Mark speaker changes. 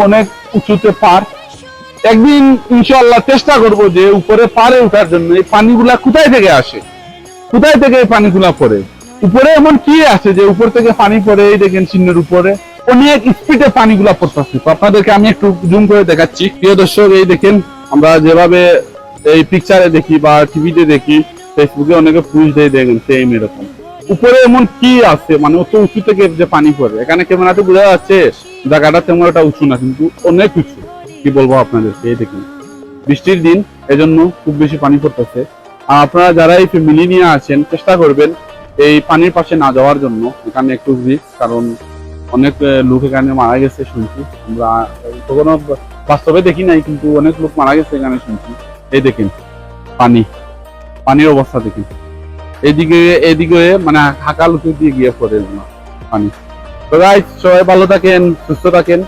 Speaker 1: অনেক উঁচুতে পার। একদিন ইনশাআল্লাহ চেষ্টা করব যে উপরে পারে ওঠার জন্য। এই পানিগুলা কোথায় থেকে আসে, কোথায় থেকে এই পানিগুলা পড়ে, উপরে এমন কি আছে যে উপর থেকে পানি পড়ে? এই দেখেন চিহ্নের উপরে অনেক স্পিডে পানিগুলা পড়তেছে। তো আপনাদেরকে আমি একটু জুম করে দেখাচ্ছি। প্রিয় দর্শক, এই দেখেন আমরা যেভাবে এই পিকচারে দেখি বা টিভিতে দেখি, ফেসবুকে অনেকে পুষ দেয়, দেখেন সেম এরকম। উপরে এমন কি আছে, মানে অত উঁচু থেকে যে পানি পড়ে। এখানে ক্যামেরাতে বোঝা যাচ্ছে জায়গাটা তেমন একটা উঁচু না, কিন্তু অনেক উঁচু। কি বলবো আপনাদেরকে, এই দেখেন বৃষ্টির দিন, এজন্য খুব বেশি পানি পড়তেছে। আর আপনারা যারা এই ফ্যামিলি নিয়ে আছেন, চেষ্টা করবেন এই পানির পাশে না যাওয়ার জন্য। এখানে একটু রিস্ক, কারণ অনেক লোক এখানে মারা গেছে শুনছি। আমরা কখনো বাস্তবে দেখি নাই, কিন্তু অনেক লোক মারা গেছে এখানে শুনছি। এই দেখেন পানি, পানির অবস্থা দেখেন। এদিকে মানে হাঁকা লুচু দিয়ে গিয়ে পড়ে পানি। তো গাইস, সবাই ভালো থাকেন, সুস্থ থাকেন।